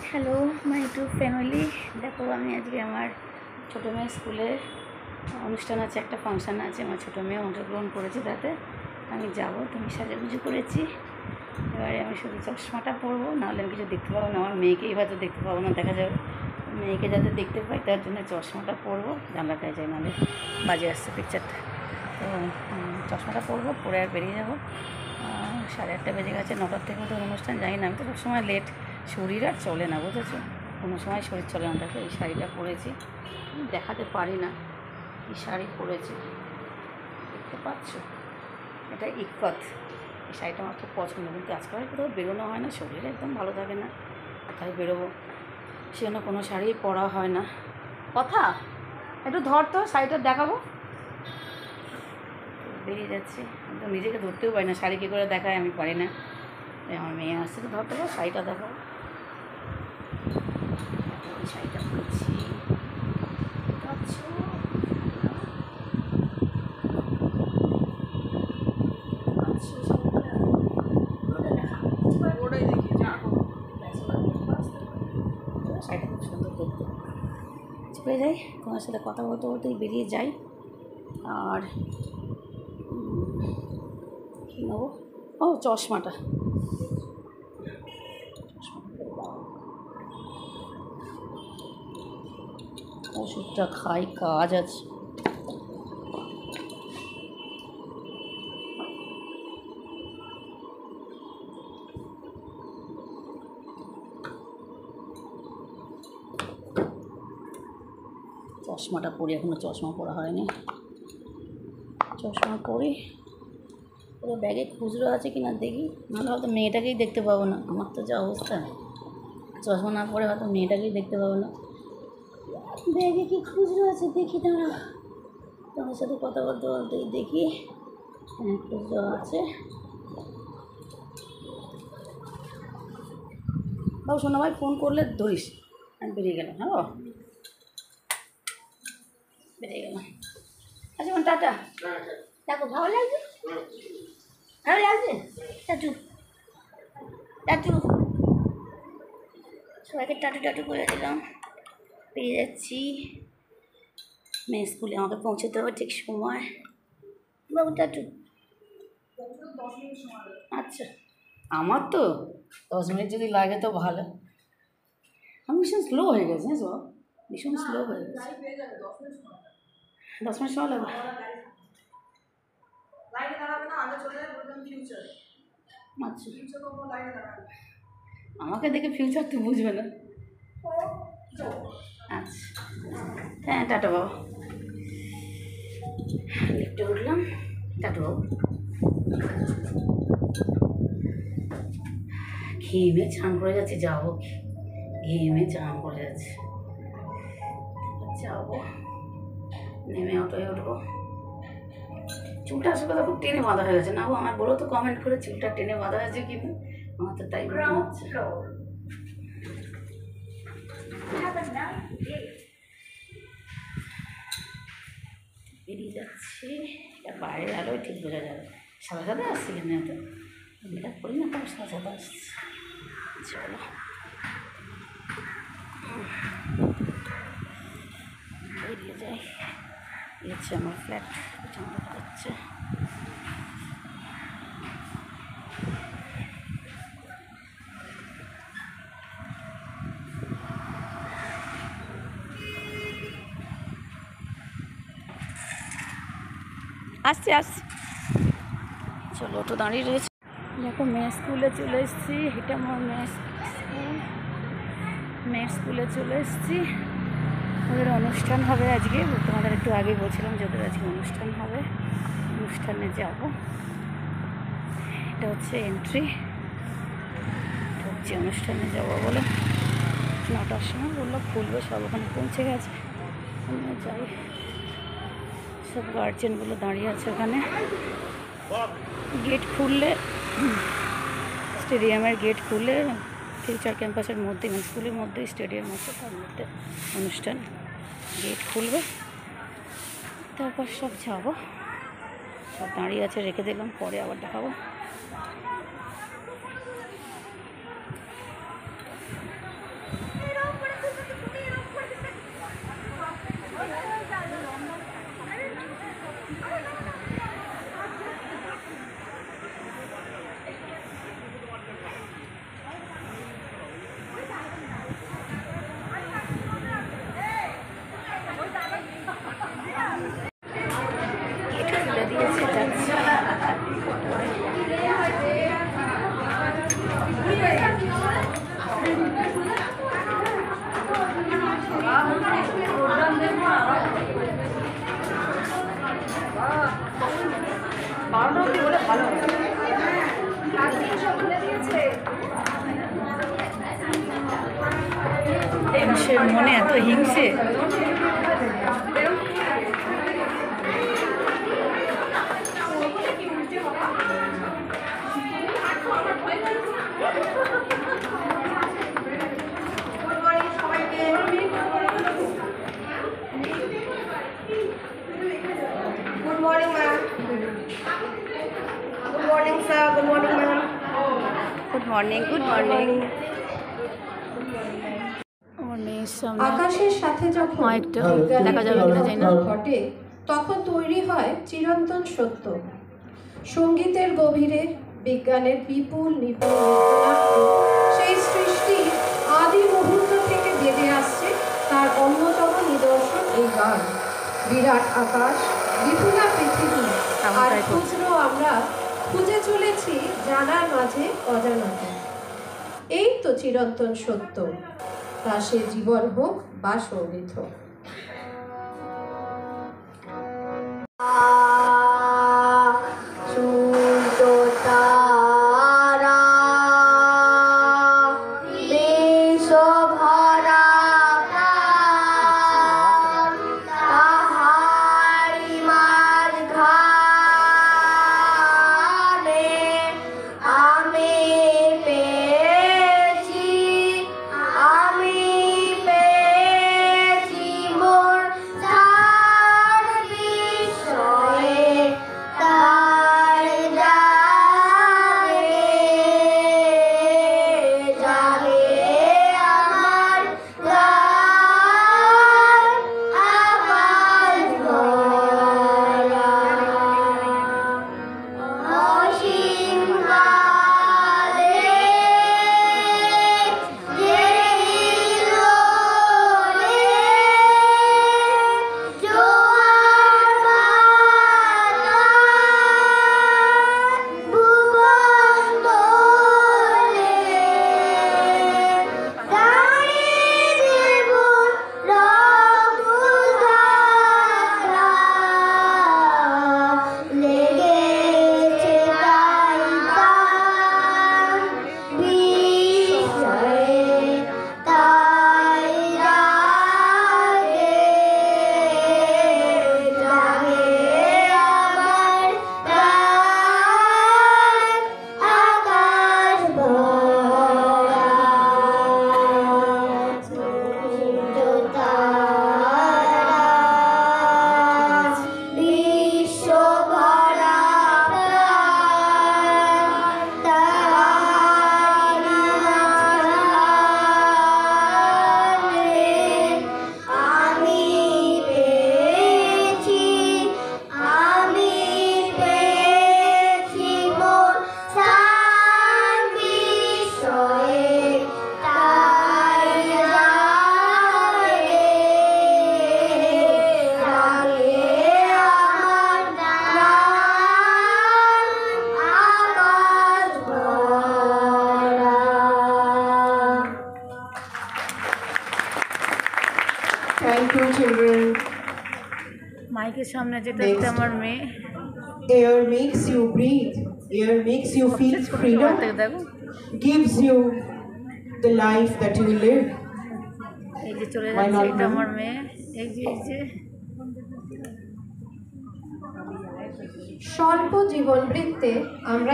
Hello my YouTube family. দেখো আমি আজকে আমার ছোটো মেয়ের স্কুলে অনুষ্ঠান আছে, একটা ফাংশান আছে, আমার ছোটো মেয়ে অংশগ্রহণ করেছে, তাতে আমি যাব। তুমি সাজুগুজু করেছি, এবারে আমি শুধু চশমাটা পরবো, নাহলে আমি কিছু দেখতে পাবো না। আমার মেয়েকেই হয়তো দেখতে পাবো না, দেখা যাবে। মেয়েকে যাতে দেখতে পাই তার জন্য চশমাটা পরবো, জানলাটায় যাই, নাহলে বাজে আসছে পিকচারটা। তো চশমাটা পরবো, পরে আর বেরিয়ে যাবো। 8:30 বেজে গেছে, 9টার থেকে তো অনুষ্ঠান, জানি না। আমি তো সবসময় লেট, শরীর আর চলে না, বুঝেছো? কোনো সময় শরীর চলে না। দেখো এই শাড়িটা পরেছি, দেখাতে পারি না কী শাড়ি পরেছি, দেখতে পাচ্ছ? এটা ইক্কত। এই শাড়িটা আমার খুব পছন্দ, কিন্তু আজকাল কোথাও বেরোনো হয় না, শরীর একদম ভালো থাকে না, তাই বেরোবো, সেজন্য কোনো শাড়ি পরা হয় না। কথা একটু ধর তো, শাড়িটা দেখাবো। বেরিয়ে যাচ্ছি, আমি তো নিজেকে ধরতেও পারি না, শাড়ি কী করে দেখায় আমি পারি না। আমার মেয়ে আসছে তো ধরতে পারো, শাড়িটা দেখাবো। শাড়িটা পরেছি, শাড়িটা খুব সুন্দর দেখতে। চলে যাই, তোমার সাথে কথা বলতে বলতেই বেরিয়ে যাই। আর কী নেবো? ও চশমাটা, ওষুধটা খাই, কাজ আছে। চশমাটা পরি, এখনও চশমা পরা হয়নি, চশমা পরি। ওদের ব্যাগে খুচরো আছে কি না দেখি, নাহলে হয়তো মেয়েটাকেই দেখতে পাবো না। আমার তো যা অবস্থা, চশমা না পরে হয়তো মেয়েটাকেই দেখতে পাবো না। ব্যাগে কি খুচরো আছে দেখি, দাঁড়া, তোমার সাথে কথা বলতে বলতেই দেখি। হ্যাঁ, খুচরো আছে। বাবু শোনো ভাই, ফোন করলে ধরিস। আমি বেরিয়ে গেলাম, হ্যাঁ বাবা, বেরিয়ে গেলাম। আচ্ছা টাটা। দেখো ভালো লাগছে, ভালো লাগছে। টাটু টাটু, সবাইকে টাটু টাটু করে দিলাম। পেয়ে যাচ্ছি, মেয়ে স্কুলে আমাকে পৌঁছতে হবে ঠিক সময়। বাবু টাটু। আচ্ছা, আমার তো 10 মিনিট যদি লাগে তো ভালো। আমি ভীষণ স্লো হয়ে গেছে, হ্যাঁ বাবা, ভীষণ স্লো হয়ে গেছে। 10 মিনিট সময় লাগবে। আচ্ছা, আমাকে দেখে ফিউচার তো বুঝবে না। আচ্ছা, হ্যাঁ টাটা বাবা। লিফটে উঠলাম, টাটা বাবু। ঘেমে চান করে যাচ্ছে, যাবো, ঘেমে চান করে যাচ্ছে, যাবো, নেমে অটোয় উঠবো। চুলটা আসলে কথা খুব টেনে বাঁধা হয়ে গেছে না, আমার বলো তো কমেন্ট করে, চুলটা টেনে বাঁধা হয়েছে কি না? আমার তো তাই মনে হচ্ছে। বেরিয়ে যাচ্ছি, বাইরে আলোয় ঠিক বোঝা যাবে। সাদা সাদা আসছে কেন, এত মেকআপ করি না, খুব সাদা সাদা আসছে। চলো বেরিয়ে যাই। হচ্ছে আমার ফ্ল্যাট, পিছনে যাচ্ছে। আসছে আসছে, চলো তো দাঁড়িয়ে রয়েছে। দেখো মেয়ে স্কুলে চলে এসেছি, এটা আমার মেয়ে স্কুল, মেয়ে স্কুলে চলে এসেছি। ওদের অনুষ্ঠান হবে আজকে, তোমাদের একটু আগে বলছিলাম যে ওদের আজকে অনুষ্ঠান হবে, অনুষ্ঠানে যাব। এটা হচ্ছে এন্ট্রি, এটা হচ্ছে অনুষ্ঠানে যাব বলে 9টার সময় বললো খুলবে, সব ওখানে পৌঁছে গেছে। আমরা যাই, সব গার্জেনগুলো দাঁড়িয়ে আছে ওখানে। গেট খুললে, স্টেডিয়ামের গেট খুললে, ফিউচার ক্যাম্পাসের মধ্যে, মানে স্কুলের মধ্যেই স্টেডিয়াম আছে, তার মধ্যে অনুষ্ঠান। গেট খুলবে, তারপর সব যাবো। সব দাঁড়িয়ে আছে, রেখে দিলাম, পরে আবার দেখাবো। মানুষের মনে এত হিংসে। Good morning, ma'am. Good morning, sir. Good morning, ma'am. Good morning, good morning. আমার মেয়ের সামনে আকাশের সাথে যখন একটা দেখা যাবে কিনা জানি না। ঘটে তখন তৈরি হয় চিরন্তন সত্য। সঙ্গীতের গভীরে বিজ্ঞানের বিপুল নিপুণ সেই সৃষ্টি আদি মুহূর্ত থেকে বেঁধে আসছে তার অন্যতম নিদর্শন এই গান। বিরাট আকাশ, বিপুলা পৃথিবী, আর খুচরো আমরা খুঁজে চলেছি জানার মাঝে অজানাতে। এই তো চিরন্তন সত্য, তা সে জীবন হোক বা সঙ্গীত হোক। Thank you, children. মাইকের সামনে যেটা আমার মেয়ে। Air makes you breathe. Air makes you feel freedom. Gives you the life that you live. এই যে চলে যাচ্ছে, এটা আমার মেয়ে। এই যে স্বল্প জীবন বৃত্তে আমরা